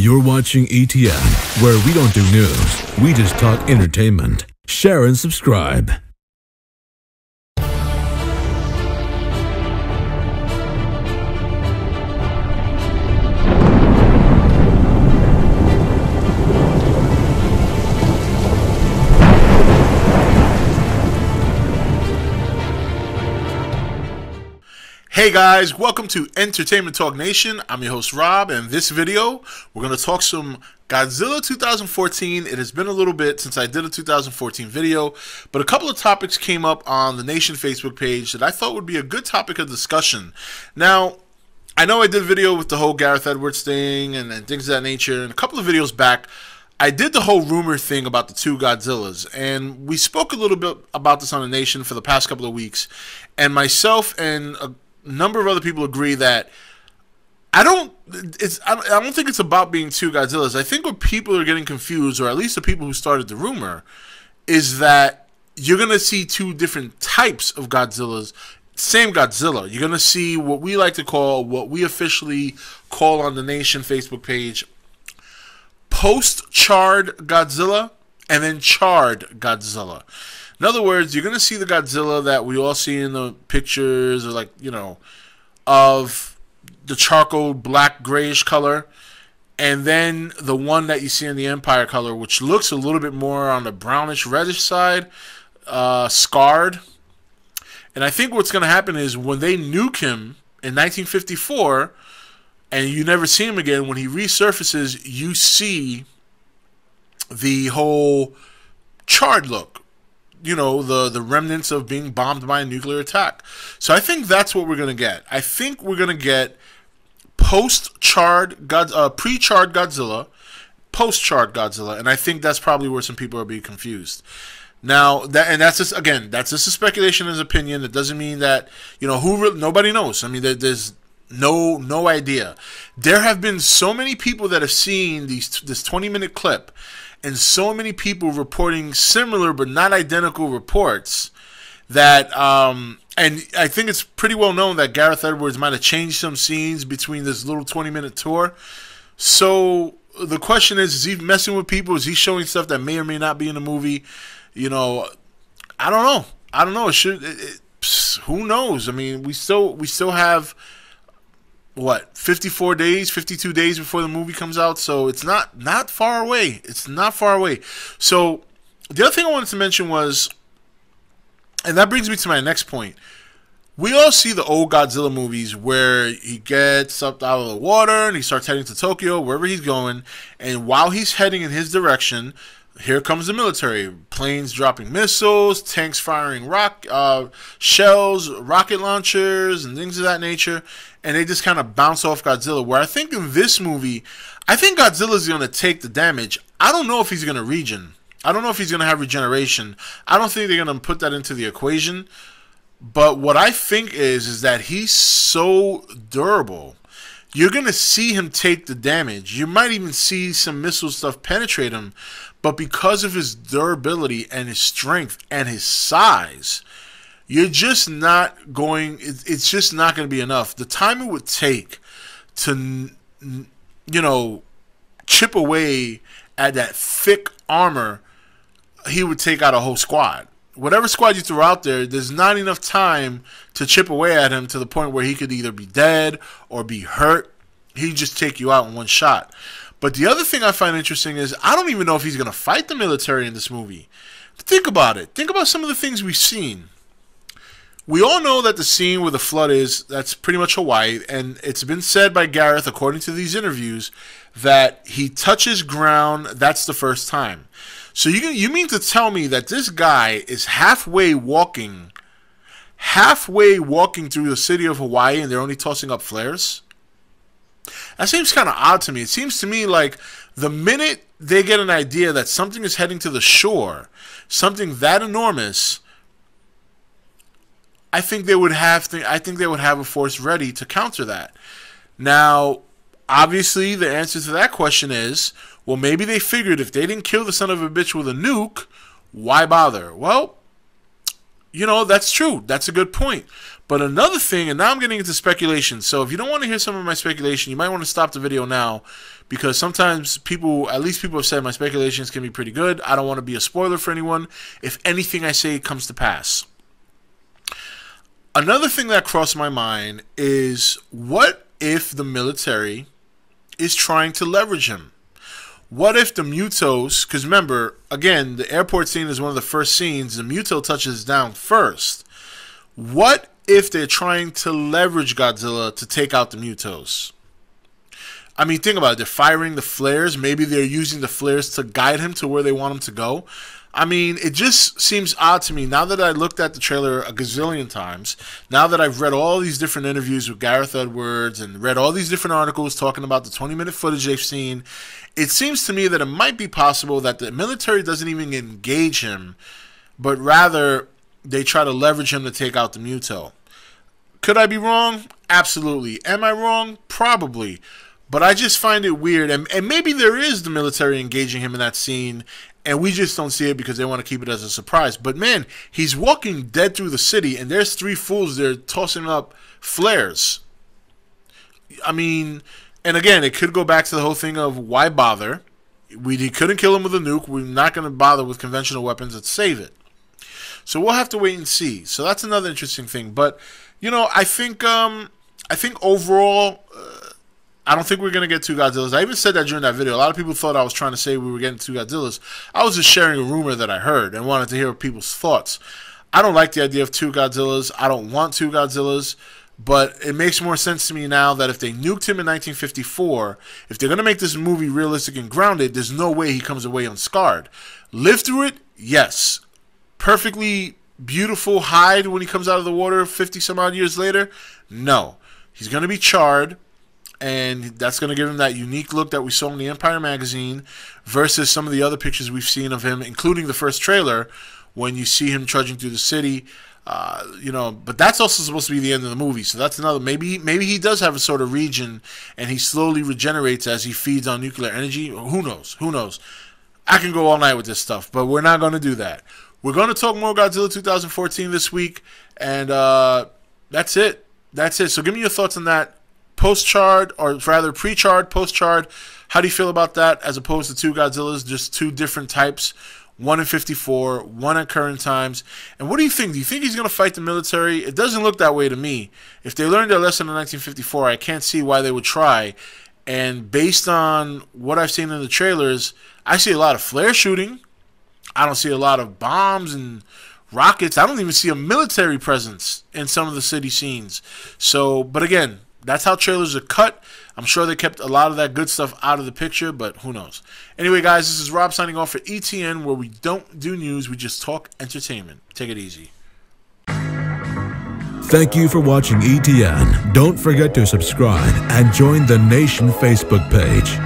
You're watching E.T.N, where we don't do news, we just talk entertainment. Share and subscribe. Hey guys, welcome to Entertainment Talk Nation. I'm your host Rob, and in this video we're going to talk some Godzilla 2014. It has been a little bit since I did a 2014 video, but a couple of topics came up on the Nation Facebook page that I thought would be a good topic of discussion. Now, I know I did a video with the whole Gareth Edwards thing and things of that nature, and a couple of videos back I did the whole rumor thing about the two Godzillas, and we spoke a little bit about this on the Nation for the past couple of weeks, and myself and a number of other people agree that I don't think it's about being two Godzillas. I think what people are getting confused, or at least the people who started the rumor, is that you're going to see two different types of Godzillas. Same Godzilla. You're going to see what we like to call, what we officially call on the Nation Facebook page, post-charred Godzilla and then charred Godzilla. In other words, you're going to see the Godzilla that we all see in the pictures, or like, you know, of the charcoal black grayish color, and then the one that you see in the Empire color, which looks a little bit more on the brownish reddish side, scarred. And I think what's going to happen is when they nuke him in 1954 and you never see him again, when he resurfaces, you see the whole charred look. You know, the remnants of being bombed by a nuclear attack. So I think that's what we're going to get. I think we're going to get pre-charred Godzilla, post-charred Godzilla, and I think that's probably where some people are being confused. Now, that's just, again, that's just a speculation and opinion. It doesn't mean that, you know, nobody knows. I mean, there's no idea. There have been so many people that have seen this 20-minute clip, and so many people reporting similar but not identical reports that, and I think it's pretty well known that Gareth Edwards might have changed some scenes between this little 20-minute tour. So the question is he messing with people? Is he showing stuff that may or may not be in the movie? You know, I don't know. I don't know. Who knows? I mean, we still have, what, 54 days, 52 days before the movie comes out, so it's not far away. It's not far away. So the other thing I wanted to mention was, and that brings me to my next point, we all see the old Godzilla movies where he gets up out of the water and he starts heading to Tokyo, wherever he's going, and while he's heading in his direction, here comes the military. Planes dropping missiles, tanks firing shells, rocket launchers, and things of that nature. And they just kind of bounce off Godzilla. Where I think in this movie, I think Godzilla's going to take the damage. I don't know if he's going to regen. I don't know if he's going to have regeneration. I don't think they're going to put that into the equation. But what I think is that he's so durable. You're going to see him take the damage. You might even see some missile stuff penetrate him. But because of his durability and his strength and his size, you're just not going, it's just not going to be enough. The time it would take to, you know, chip away at that thick armor, he would take out a whole squad. Whatever squad you throw out there, there's not enough time to chip away at him to the point where he could either be dead or be hurt. He'd just take you out in one shot. But the other thing I find interesting is I don't even know if he's going to fight the military in this movie. Think about it. Think about some of the things we've seen. We all know that the scene where the flood is, that's pretty much Hawaii, and it's been said by Gareth, according to these interviews, that he touches ground, that's the first time. So you mean to tell me that this guy is halfway walking through the city of Hawaii and they're only tossing up flares? That seems kind of odd to me. It seems to me like the minute they get an idea that something is heading to the shore, something that enormous, I think they would have a force ready to counter that. Now, obviously, the answer to that question is, well, maybe they figured if they didn't kill the son of a bitch with a nuke, why bother? Well, you know, that's true. That's a good point. But another thing, and now I'm getting into speculation. So if you don't want to hear some of my speculation, you might want to stop the video now, because sometimes people, at least people have said my speculations can be pretty good. I don't want to be a spoiler for anyone if anything I say comes to pass. Another thing that crossed my mind is, what if the military is trying to leverage him? What if the Mutos, because remember, again, the airport scene is one of the first scenes, the Muto touches down first. What if they're trying to leverage Godzilla to take out the Mutos? I mean, think about it. They're firing the flares. Maybe they're using the flares to guide him to where they want him to go. I mean, it just seems odd to me. Now that I looked at the trailer a gazillion times, now that I've read all these different interviews with Gareth Edwards and read all these different articles talking about the 20-minute footage they've seen, it seems to me that it might be possible that the military doesn't even engage him, but rather they try to leverage him to take out the Muto. Could I be wrong? Absolutely. Am I wrong? Probably. But I just find it weird, and maybe there is the military engaging him in that scene, and we just don't see it because they want to keep it as a surprise. But man, he's walking dead through the city, and there's three fools there tossing up flares. I mean, and again, it could go back to the whole thing of why bother? We couldn't kill him with a nuke. We're not going to bother with conventional weapons. Let's save it. So we'll have to wait and see. So that's another interesting thing. But you know, I think overall, I don't think we're going to get two Godzillas. I even said that during that video. A lot of people thought I was trying to say we were getting two Godzillas. I was just sharing a rumor that I heard and wanted to hear people's thoughts. I don't like the idea of two Godzillas. I don't want two Godzillas. But it makes more sense to me now that if they nuked him in 1954, if they're going to make this movie realistic and grounded, there's no way he comes away unscarred. Live through it? Yes. Perfectly beautiful hide when he comes out of the water 50 some odd years later? No. He's going to be charred. And that's going to give him that unique look that we saw in the Empire magazine versus some of the other pictures we've seen of him, including the first trailer, when you see him trudging through the city. You know, but that's also supposed to be the end of the movie. So that's another, maybe he does have a sort of region and he slowly regenerates as he feeds on nuclear energy. Who knows? Who knows? I can go all night with this stuff, but we're not going to do that. We're going to talk more Godzilla 2014 this week, and that's it. That's it. So give me your thoughts on that. Post-charred, or rather pre-charred, post-charred. How do you feel about that as opposed to two Godzillas, just two different types? One in 54, one at current times. And what do you think? Do you think he's going to fight the military? It doesn't look that way to me. If they learned their lesson in 1954, I can't see why they would try. And based on what I've seen in the trailers, I see a lot of flare shooting. I don't see a lot of bombs and rockets. I don't even see a military presence in some of the city scenes. So, but again, that's how trailers are cut. I'm sure they kept a lot of that good stuff out of the picture, but who knows. Anyway, guys, this is Rob signing off for E.T.N, where we don't do news, we just talk entertainment. Take it easy. Thank you for watching E.T.N. Don't forget to subscribe and join the Nation Facebook page.